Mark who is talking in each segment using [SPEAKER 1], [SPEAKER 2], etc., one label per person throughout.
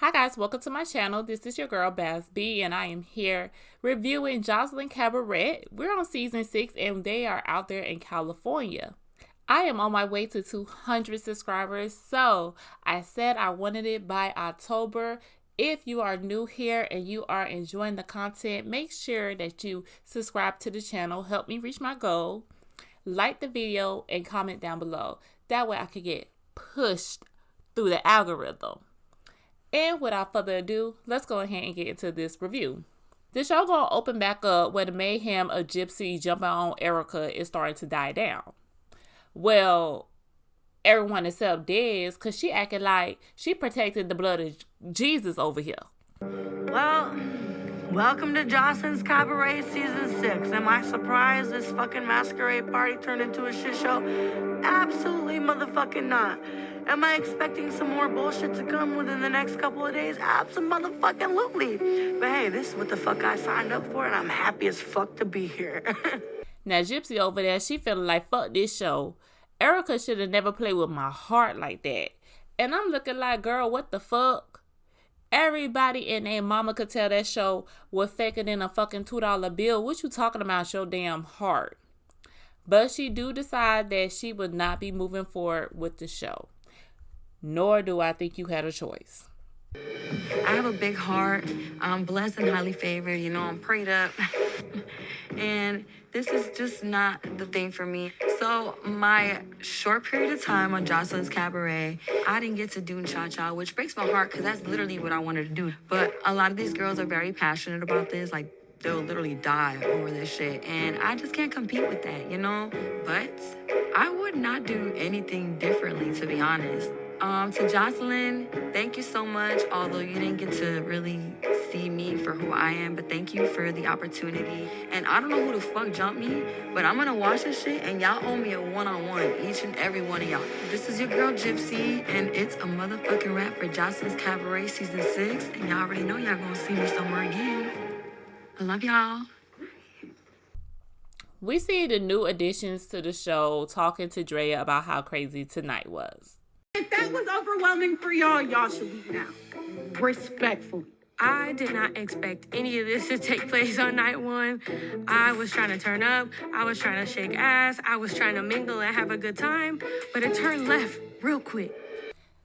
[SPEAKER 1] Hi guys, welcome to my channel. This is your girl Baz B, and I am here reviewing Joseline Cabaret. We're on season 6 and they are out there in California. I am on my way to 200 subscribers, so I said I wanted it by October. If you are new here and you are enjoying the content, make sure that you subscribe to the channel. Help me reach my goal. Like the video and comment down below. That way I could get pushed through the algorithm. And without further ado, let's go ahead and get into this review. The show gonna open back up where the mayhem of Gypsy jumping on Erica is starting to die down. Well, everyone except Dez, because she acted like she protected the blood of Jesus over here.
[SPEAKER 2] Well, welcome to Joseline's Cabaret Season 6. Am I surprised this fucking masquerade party turned into a shit show? Absolutely motherfucking not. Am I expecting some more bullshit to come within the next couple of days? Absolutely. But hey, this is what the fuck I signed up for, and I'm happy as fuck to be here.
[SPEAKER 1] Now, Gypsy over there, she feeling like, fuck this show. Erica should have never played with my heart like that. And I'm looking like, girl, what the fuck? Everybody and their mama could tell that show was faker than a fucking $2 bill. What you talking about, your damn heart? But she do decide that she would not be moving forward with the show. Nor do I think you had a choice.
[SPEAKER 2] I have a big heart. I'm blessed and highly favored. You know, I'm prayed up. And this is just not the thing for me. So my short period of time on Joseline's Cabaret, I didn't get to do cha-cha, which breaks my heart because that's literally what I wanted to do. But a lot of these girls are very passionate about this. Like, they'll literally die over this shit. And I just can't compete with that, you know? But I would not do anything differently, to be honest. To Joseline, thank you so much. Although you didn't get to really see me for who I am, but thank you for the opportunity. And I don't know who the fuck jumped me, but I'm gonna watch this shit and y'all owe me a one-on-one, each and every one of y'all. This is your girl Gypsy, and it's a motherfucking wrap for Joseline's Cabaret Season 6. And y'all already know y'all gonna see me somewhere again. I love y'all.
[SPEAKER 1] We see the new additions to the show talking to Drea about how crazy tonight was.
[SPEAKER 3] If that was overwhelming for y'all, y'all should leave now. Respectfully.
[SPEAKER 4] I did not expect any of this to take place on night one. I was trying to turn up. I was trying to shake ass. I was trying to mingle and have a good time, but it turned left real quick.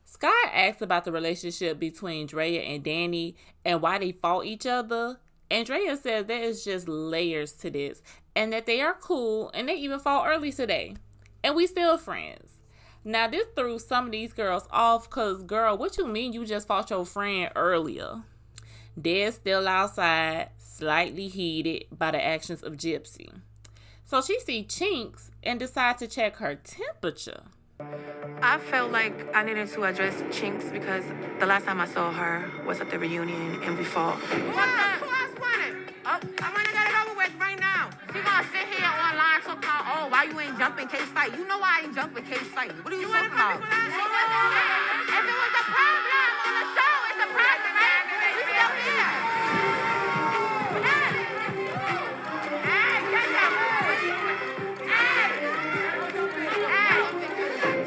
[SPEAKER 1] Sky asked about the relationship between Drea and Dani and why they fought each other. And Drea says there is just layers to this and that they are cool and they even fought early today. And we still friends. Now, this threw some of these girls off because, girl, what you mean you just fought your friend earlier? They're still outside, slightly heated by the actions of Gypsy. So she sees Chinx and decides to check her temperature.
[SPEAKER 5] I felt like I needed to address Chinx because the last time I saw her was at the reunion and we fought.
[SPEAKER 6] Who else won it? Oh, I wanna get it over with right now. She gonna sit here online talking about, oh, why you ain't jumping K-Site? You know why I ain't jumping K-Site. What are you talking about? If it was a problem on the show, it's a problem, right? We still here.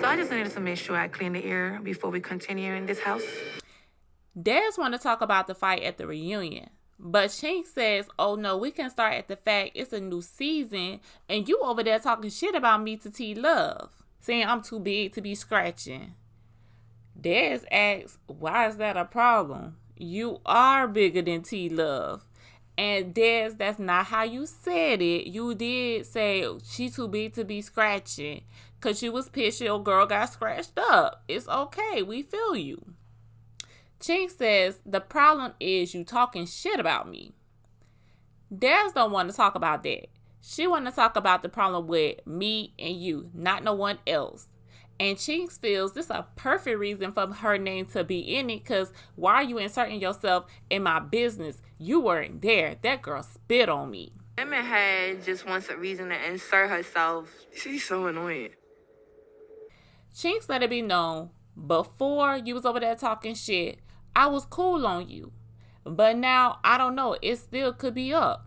[SPEAKER 5] So I just needed to make sure I clean the air before we continue in this house.
[SPEAKER 1] Dez want to talk about the fight at the reunion. But Chinx says, oh no, we can start at the fact it's a new season and you over there talking shit about me to Teelove, saying I'm too big to be scratching. Dez asks, why is that a problem? You are bigger than Teelove. And Dez, that's not how you said it. You did say she too big to be scratching because you was pissed your girl got scratched up. It's okay. We feel you. Chinx says, the problem is you talking shit about me. Dez don't want to talk about that. She want to talk about the problem with me and you, not no one else. And Chinx feels this is a perfect reason for her name to be in it because why are you inserting yourself in my business? You weren't there. That girl spit on me.
[SPEAKER 5] Lemon Head just wants a reason to insert herself.
[SPEAKER 2] She's so annoying.
[SPEAKER 1] Chinx let it be known, before you was over there talking shit, I was cool on you. But now, I don't know, it still could be up.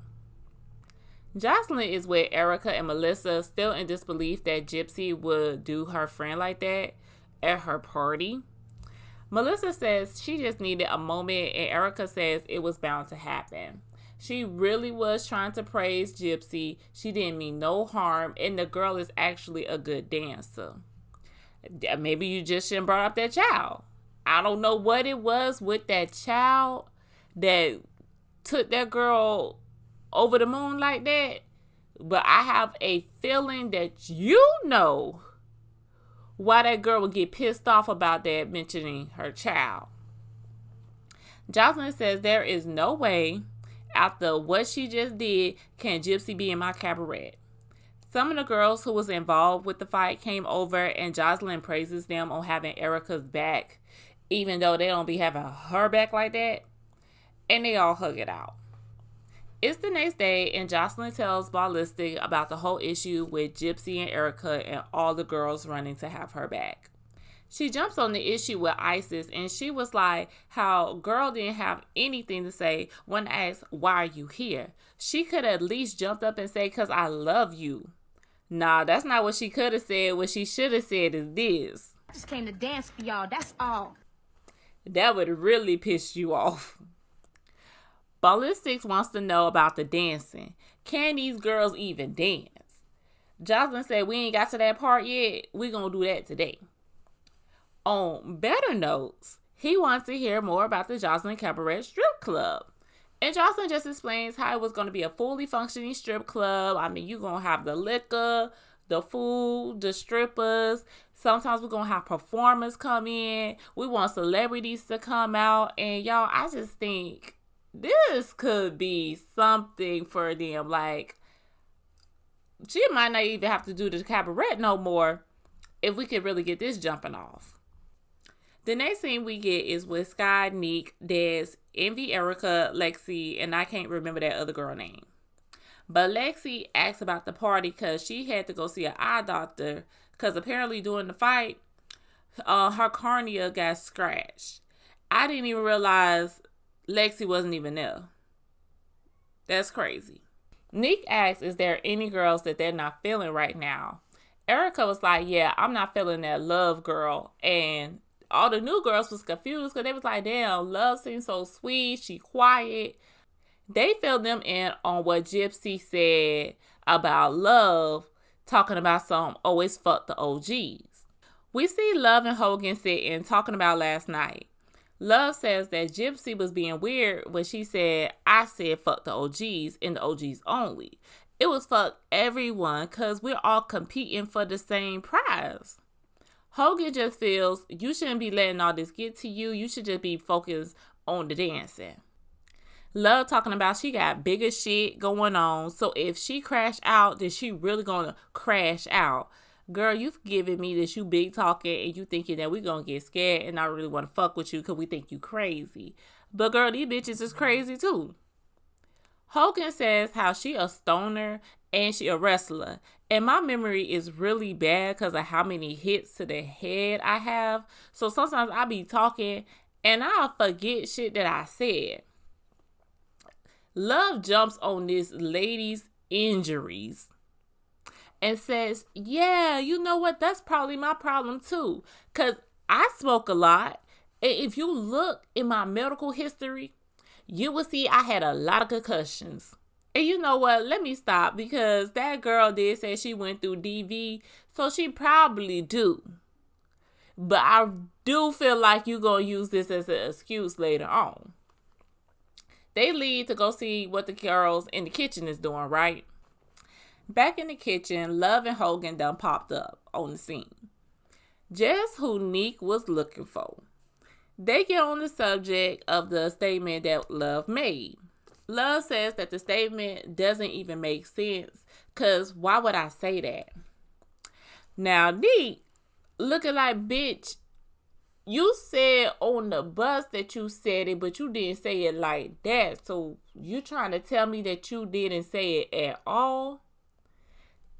[SPEAKER 1] Joseline is with Erica and Melissa, still in disbelief that Gypsy would do her friend like that at her party. Melissa says she just needed a moment, and Erica says it was bound to happen. She really was trying to praise Gypsy. She didn't mean no harm, and the girl is actually a good dancer. Maybe you just shouldn't brought up that child. I don't know what it was with that child that took that girl over the moon like that, but I have a feeling that you know why that girl would get pissed off about that, mentioning her child. Joseline says there is no way, after what she just did, can Gypsy be in my cabaret. Some of the girls who was involved with the fight came over, and Joseline praises them on having Erica's back, even though they don't be having her back like that, and they all hug it out. It's the next day, and Joseline tells Ballistic about the whole issue with Gypsy and Erica and all the girls running to have her back. She jumps on the issue with Isis, and she was like, how girl didn't have anything to say when asked, why are you here? She could have at least jumped up and said, because I love you. Nah, that's not what she could have said. What she should have said is this.
[SPEAKER 7] I just came to dance for y'all, that's all.
[SPEAKER 1] That would really piss you off. Ballistics wants to know about the dancing. Can these girls even dance? Joseline said, we ain't got to that part yet. We gonna do that today. On better notes, he wants to hear more about the Joseline Cabaret Strip Club. And Joseline just explains how it was going to be a fully functioning strip club. I mean, you're going to have the liquor, the food, the strippers. Sometimes we're going to have performers come in. We want celebrities to come out. And y'all, I just think this could be something for them. Like, she might not even have to do the cabaret no more if we could really get this jumping off. The next scene we get is with Sky, Nick, Des, Envy, Erica, Lexi, and I can't remember that other girl name. But Lexi asks about the party because she had to go see an eye doctor because apparently during the fight, her cornea got scratched. I didn't even realize Lexi wasn't even there. That's crazy. Nick asks, is there any girls that they're not feeling right now? Erica was like, yeah, I'm not feeling that Love girl. And all the new girls was confused because they was like, damn, Love seems so sweet. She quiet. They filled them in on what Gypsy said about Love, talking about some always fuck the OGs. We see Love and Hogan sitting talking about last night. Love says that Gypsy was being weird when she said, I said fuck the OGs and the OGs only. It was fuck everyone because we're all competing for the same prize. Hogan just feels you shouldn't be letting all this get to you. You should just be focused on the dancing. Love talking about she got bigger shit going on. So if she crash out, then she really gonna crash out. Girl, you've given me this, you big talking and you thinking that we gonna get scared and not really want to fuck with you because we think you crazy. But girl, these bitches is crazy too. Hogan says how she a stoner and she a wrestler. And my memory is really bad because of how many hits to the head I have. So sometimes I be talking and I'll forget shit that I said. Love jumps on this lady's injuries and says, yeah, you know what? That's probably my problem too. Because I smoke a lot. And if you look in my medical history, you will see I had a lot of concussions. And you know what? Let me stop because that girl did say she went through DV. So she probably do. But I do feel like you're going to use this as an excuse later on. They leave to go see what the girls in the kitchen is doing, right? Back in the kitchen, Love and Hogan done popped up on the scene. Just who Neek was looking for. They get on the subject of the statement that Love made. Love says that the statement doesn't even make sense because why would I say that? Now, Neek looking like, bitch, you said on the bus that you said it, but you didn't say it like that. So you trying to tell me that you didn't say it at all?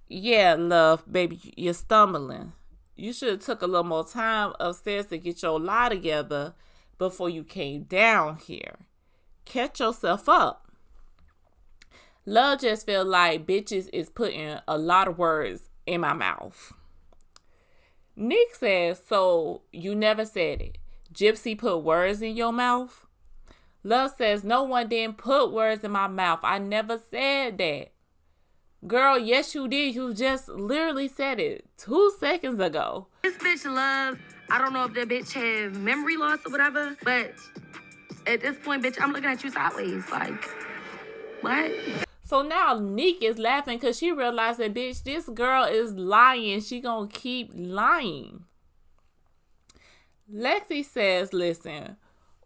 [SPEAKER 1] Yeah, Love, baby, you're stumbling. You should have took a little more time upstairs to get your lie together before you came down here. Catch yourself up. Love just feel like bitches is putting a lot of words in my mouth. Nick says, so you never said it. Gypsy put words in your mouth? Love says, no one didn't put words in my mouth. I never said that. Girl, yes you did. You just literally said it 2 seconds ago.
[SPEAKER 2] This bitch Love, I don't know if that bitch had memory loss or whatever, but at this point, bitch, I'm looking at you sideways. Like, what?
[SPEAKER 1] So now Neek is laughing because she realized that, bitch, this girl is lying. She gonna keep lying. Lexi says, listen,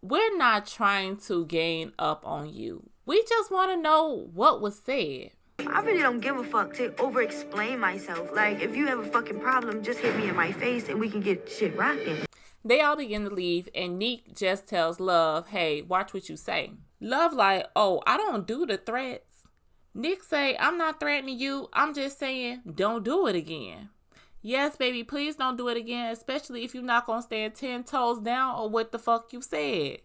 [SPEAKER 1] we're not trying to gain up on you. We just want to know what was said.
[SPEAKER 8] I really don't give a fuck to over-explain myself. Like, if you have a fucking problem, just hit me in my face and we can get shit rocking.
[SPEAKER 1] They all begin to leave, and Neek just tells Love, hey, watch what you say. Love like, oh, I don't do the threats. Nick say, I'm not threatening you. I'm just saying, don't do it again. Yes, baby, please don't do it again, especially if you're not going to stand 10 toes down on what the fuck you said.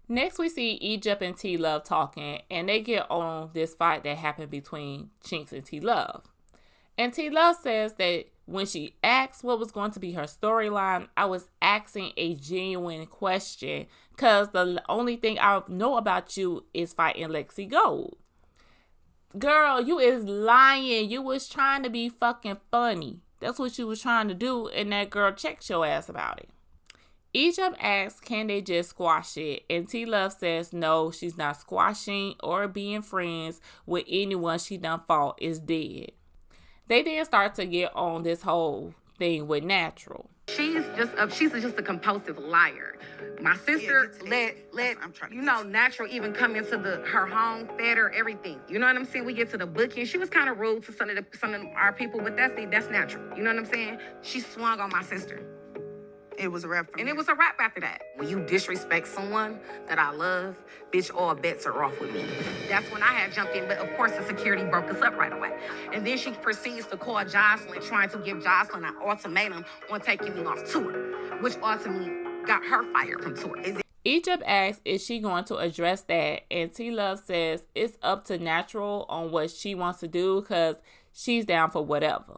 [SPEAKER 1] Next, we see Egypt and Teelove talking, and they get on this fight that happened between Chinx and Teelove. And Teelove says that when she asked what was going to be her storyline, I was asking a genuine question because the only thing I know about you is fighting Lexi Gold. Girl, you is lying. You was trying to be fucking funny. That's what you was trying to do, and that girl checked your ass about it. Egypt asks, can they just squash it? And Teelove says, no, she's not squashing or being friends with anyone she done fought is dead. They then start to get on this whole thing with Natural.
[SPEAKER 9] She's just a compulsive liar. My sister let Natural even come into her home, fed her everything. You know what I'm saying? We get to the booking. She was kind of rude to some of our people, but that's Natural. You know what I'm saying? She swung on my sister.
[SPEAKER 5] It was a wrap.
[SPEAKER 9] And it was a wrap after that. When you disrespect someone that I love, bitch, all bets are off with me. That's when I had jumped in, but of course the security broke us up right away. And then she proceeds to call Joseline, trying to give Joseline an ultimatum on taking me off tour, which ultimately got her fired from tour.
[SPEAKER 1] Egypt asks, is she going to address that? And Teelove says it's up to Natural on what she wants to do because she's down for whatever.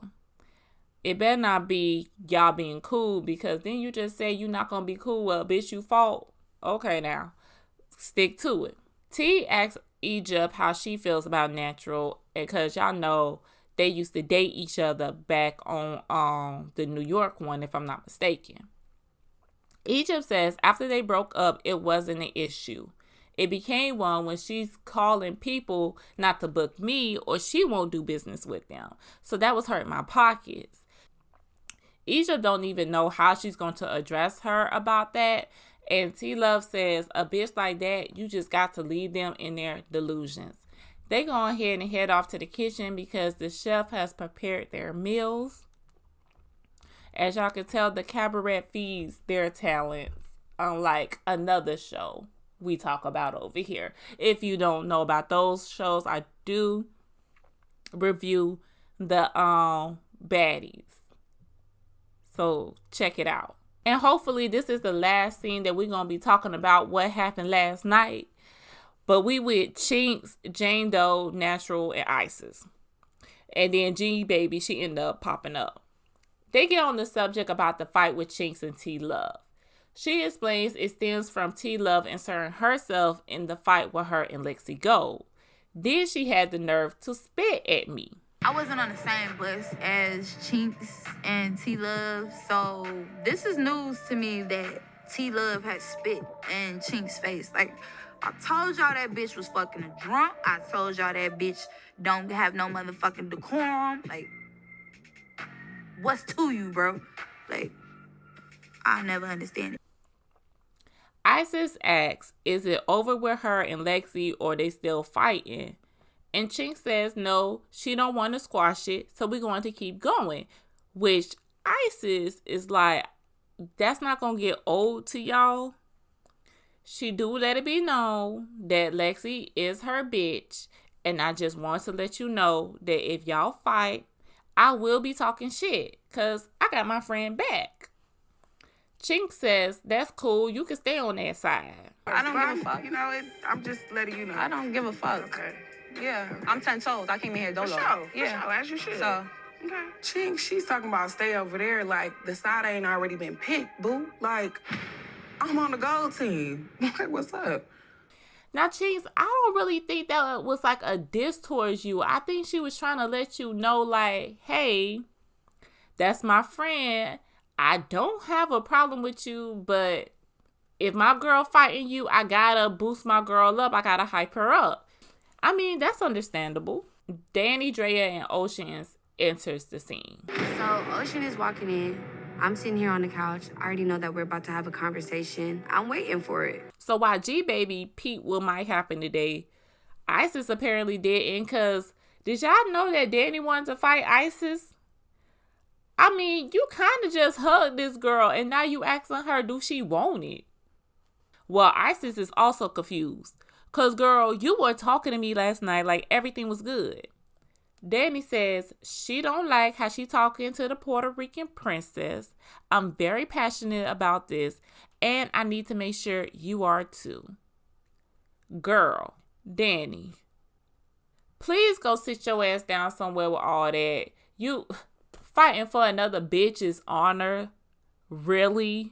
[SPEAKER 1] It better not be y'all being cool because then you just say you're not going to be cool. Well, bitch, you fought. Okay, now. Stick to it. T asks Egypt how she feels about Natural because y'all know they used to date each other back on the New York one, if I'm not mistaken. Egypt says after they broke up, it wasn't an issue. It became one when she's calling people not to book me or she won't do business with them. So that was hurting my pockets. Egypt don't even know how she's going to address her about that. And Teelove says, a bitch like that, you just got to leave them in their delusions. They go ahead and head off to the kitchen because the chef has prepared their meals. As y'all can tell, the cabaret feeds their talents, unlike another show we talk about over here. If you don't know about those shows, I do review the baddies. So check it out. And hopefully this is the last scene that we're going to be talking about what happened last night. But we with Chinx, Jane Doe, Natural, and Isis. And then G Baby, she ended up popping up. They get on the subject about the fight with Chinx and Teelove. She explains it stems from Teelove inserting herself in the fight with her and Lexi Gold. Then she had the nerve to spit at me.
[SPEAKER 2] I wasn't on the same bus as Chinx and Teelove, so this is news to me that Teelove had spit in Chinx's face. Like, I told y'all that bitch was fucking a drunk. I told y'all that bitch don't have no motherfucking decorum. Like, what's to you, bro? Like, I'll never understand it.
[SPEAKER 1] Isis asks, is it over with her and Lexi or they still fighting? And Chinx says no, she don't want to squash it, so we're going to keep going. Which Isis is like, that's not going to get old to y'all. She do let it be known that Lexi is her bitch. And I just want to let you know that if y'all fight, I will be talking shit because I got my friend back. Chinx says, that's cool. You can stay on that side.
[SPEAKER 5] I don't give a fuck. You know, I'm just letting you know.
[SPEAKER 9] I don't give a fuck.
[SPEAKER 5] Okay.
[SPEAKER 9] Yeah, I'm 10 toes. I came in here dolo.
[SPEAKER 5] For sure, as you should.
[SPEAKER 9] So,
[SPEAKER 5] okay. Chinx, she's talking about stay over there like the side ain't already been picked, boo. Like, I'm on the gold team. Like, what's up?
[SPEAKER 1] Now, Chinx, I don't really think that was like a diss towards you. I think she was trying to let you know, like, hey, that's my friend. I don't have a problem with you, but if my girl fighting you, I gotta boost my girl up. I gotta hype her up. I mean, that's understandable. Dani, Drea, and Ocean enters the scene.
[SPEAKER 2] So Ocean is walking in. I'm sitting here on the couch. I already know that we're about to have a conversation. I'm waiting for it.
[SPEAKER 1] So while G-Baby peeped what might happen today, Isis apparently didn't, because did y'all know that Dani wanted to fight Isis? I mean, you kind of just hugged this girl, and now you asking her, do she want it? Well, Isis is also confused, because, girl, you were talking to me last night like everything was good. Dani says she don't like how she talking to the Puerto Rican princess. I'm very passionate about this, and I need to make sure you are too. Girl, Dani, please go sit your ass down somewhere with all that. You fighting for another bitch's honor? Really?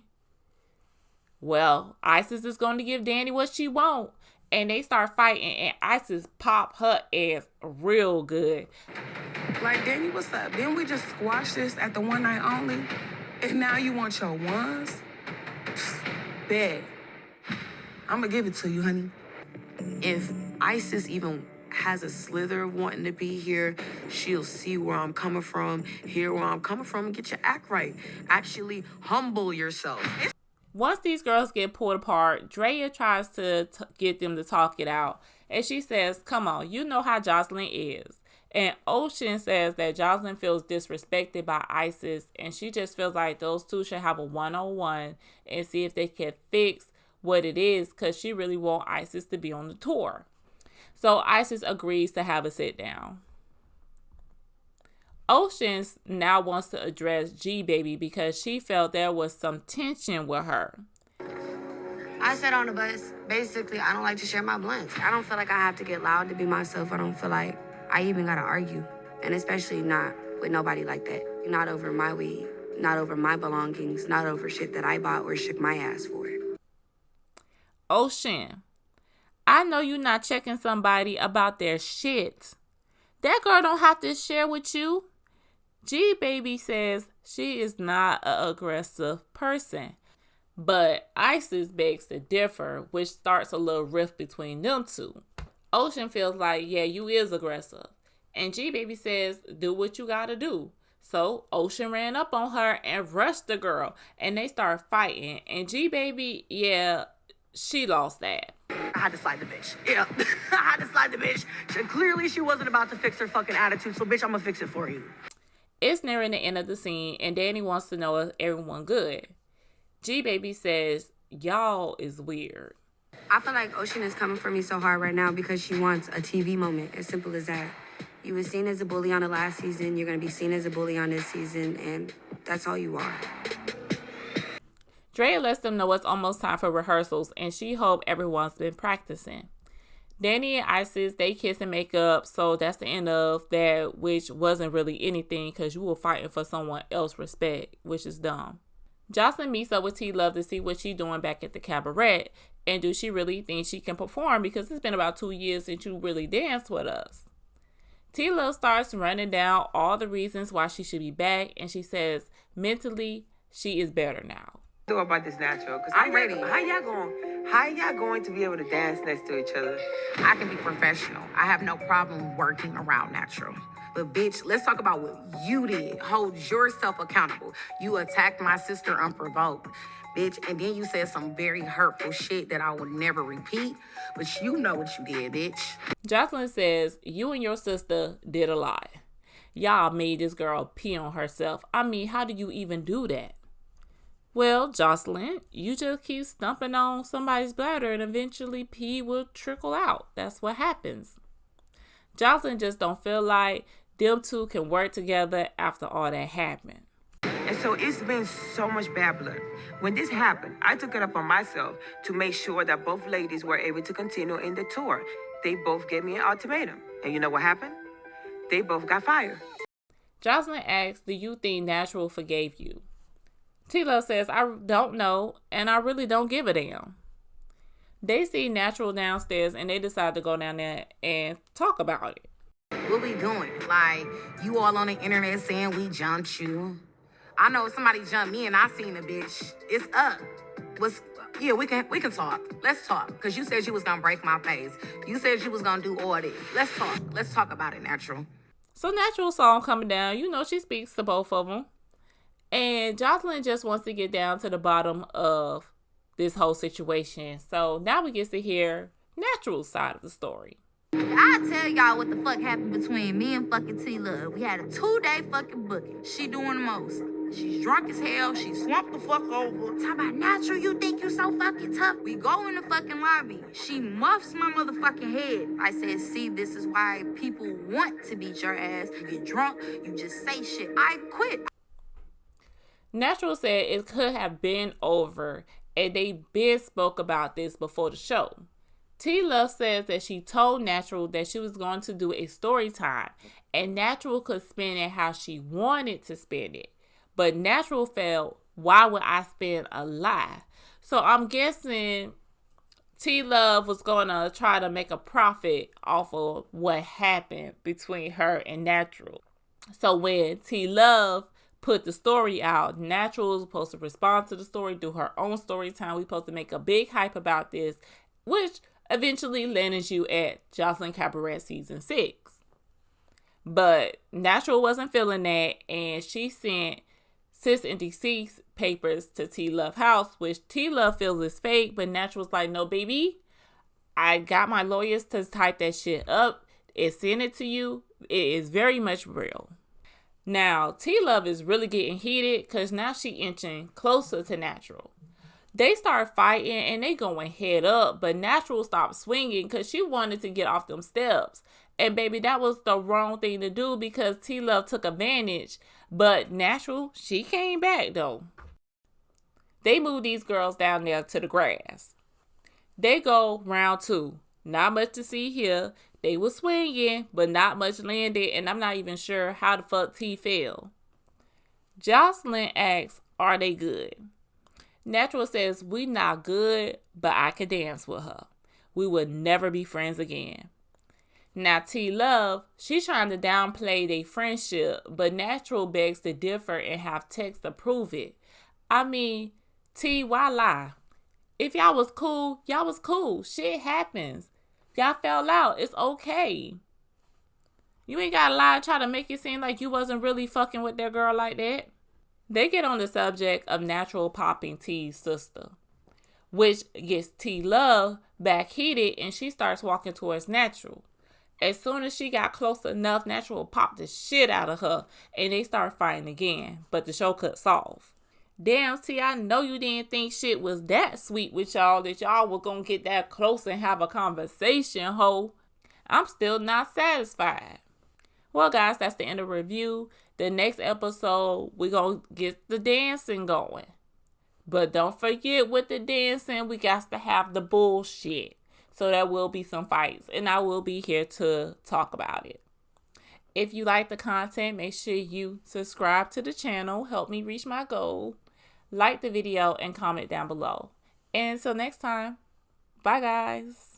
[SPEAKER 1] Well, Isis is going to give Dani what she wants. And they start fighting, and Isis pop her ass real good.
[SPEAKER 5] Like, Dani, what's up? Didn't we just squash this at the one night only? And now you want your ones? Bet. I'm gonna give it to you, honey.
[SPEAKER 9] If Isis even has a slither of wanting to be here, she'll see where I'm coming from, hear where I'm coming from, and get your act right. Actually, humble yourself.
[SPEAKER 1] Once these girls get pulled apart, Drea tries to get them to talk it out. And she says, come on, you know how Joseline is. And Ocean says that Joseline feels disrespected by Isis. And she just feels like those two should have a one-on-one and see if they can fix what it is, because she really wants Isis to be on the tour. So Isis agrees to have a sit down. Ocean now wants to address G-Baby because she felt there was some tension with her.
[SPEAKER 2] I sat on the bus. Basically, I don't like to share my blunts. I don't feel like I have to get loud to be myself. I don't feel like I even gotta argue. And especially not with nobody like that. Not over my weed, not over my belongings, not over shit that I bought or shook my ass for.
[SPEAKER 1] Ocean, I know you're not checking somebody about their shit. That girl don't have to share with you. G-Baby says she is not an aggressive person. But Isis begs to differ, which starts a little rift between them two. Ocean feels like, yeah, you is aggressive. And G-Baby says, do what you gotta do. So Ocean ran up on her and rushed the girl. And they start fighting. And G-Baby, yeah, she lost that.
[SPEAKER 8] I had to slide the bitch. Yeah, I had to slide the bitch. Clearly, she wasn't about to fix her fucking attitude, so bitch, I'm gonna fix it for you.
[SPEAKER 1] It's nearing the end of the scene, and Dani wants to know if everyone good. G-Baby says, y'all is weird.
[SPEAKER 2] I feel like Ocean is coming for me so hard right now because she wants a TV moment. As simple as that. You were seen as a bully on the last season. You're going to be seen as a bully on this season, and that's all you are.
[SPEAKER 1] Drea lets them know it's almost time for rehearsals, and she hopes everyone's been practicing. Dani and Isis, they kiss and make up, so that's the end of that, which wasn't really anything because you were fighting for someone else's respect, which is dumb. Joseline meets up with Teelove to see what she's doing back at the cabaret, and do she really think she can perform, because it's been about 2 years since you really danced with us. Teelove starts running down all the reasons why she should be back, and she says mentally she is better now.
[SPEAKER 10] Do about this natural, because
[SPEAKER 9] I'm ready.
[SPEAKER 10] How y'all going to be able to dance next to each other?
[SPEAKER 9] I can be professional. I have no problem working around natural. But bitch, let's talk about what you did. Hold yourself accountable. You attacked my sister unprovoked, bitch, and then you said some very hurtful shit that I will never repeat. But you know what you did, bitch.
[SPEAKER 1] Joseline says, you and your sister did a lie. Y'all made this girl pee on herself. I mean, how do you even do that? Well, Joseline, you just keep stumping on somebody's bladder and eventually pee will trickle out. That's what happens. Joseline just don't feel like them two can work together after all that happened.
[SPEAKER 10] And so it's been so much bad blood. When this happened, I took it up on myself to make sure that both ladies were able to continue in the tour. They both gave me an ultimatum. And you know what happened? They both got fired.
[SPEAKER 1] Joseline asks, do you think Natural forgave you? Teelove says, I don't know, and I really don't give a damn. They see Natural downstairs, and they decide to go down there and talk about it.
[SPEAKER 9] What we doing? Like, you all on the internet saying we jumped you. I know if somebody jumped me and I seen a bitch, it's up. Yeah, we can talk. Let's talk. Because you said you was going to break my face. You said you was going to do all this. Let's talk. Let's talk about it, Natural.
[SPEAKER 1] So Natural saw him coming down. You know, she speaks to both of them. And Joseline just wants to get down to the bottom of this whole situation. So now we get to hear Natural's side of the story.
[SPEAKER 11] I'll tell y'all what the fuck happened between me and fucking Teelove. We had a 2-day fucking booking. She doing the most. She's drunk as hell. She slumped the fuck over. Talk about Natural, you think you so fucking tough? We go in the fucking lobby. She muffs my motherfucking head. I said, see, this is why people want to beat your ass. You get drunk, you just say shit. I quit.
[SPEAKER 1] Natural said it could have been over, and they been spoke about this before the show. Teelove says that she told Natural that she was going to do a story time, and Natural could spend it how she wanted to spend it. But Natural felt, why would I spend a lie? So I'm guessing Teelove was going to try to make a profit off of what happened between her and Natural. So when Teelove put the story out, Natural was supposed to respond to the story, do her own story time. We supposed to make a big hype about this, which eventually landed you at Joseline Cabaret season 6. But Natural wasn't feeling that, and she sent Sis and Deceased papers to Teelove house, which Teelove feels is fake, but Natural's like, no, baby, I got my lawyers to type that shit up and send it to you. It is very much real. Now, Teelove is really getting heated because now she inching closer to Natural. They start fighting and they going head up, but Natural stopped swinging because she wanted to get off them steps. And baby, that was the wrong thing to do because Teelove took advantage. But Natural, she came back though. They move these girls down there to the grass. They go round 2. Not much to see here. They were swinging, but not much landed, and I'm not even sure how the fuck T fell. Joseline asks, are they good? Natural says, we not good, but I could dance with her. We would never be friends again. Now Teelove, she's trying to downplay their friendship, but Natural begs to differ and have text to prove it. I mean, T, why lie? If y'all was cool, y'all was cool. Shit happens. Y'all fell out. It's okay. You ain't gotta lie and try to make it seem like you wasn't really fucking with that girl like that. They get on the subject of Natural popping T's sister, which gets Teelove back heated, and she starts walking towards Natural. As soon as she got close enough, Natural popped the shit out of her, and they start fighting again, but the show cuts off. Damn, T, I know you didn't think shit was that sweet with y'all, that y'all were gonna get that close and have a conversation, ho. I'm still not satisfied. Well, guys, that's the end of the review. The next episode, we're gonna get the dancing going. But don't forget with the dancing, we got to have the bullshit. So there will be some fights, and I will be here to talk about it. If you like the content, make sure you subscribe to the channel. Help me reach my goal. Like the video and comment down below. And until next time, bye guys.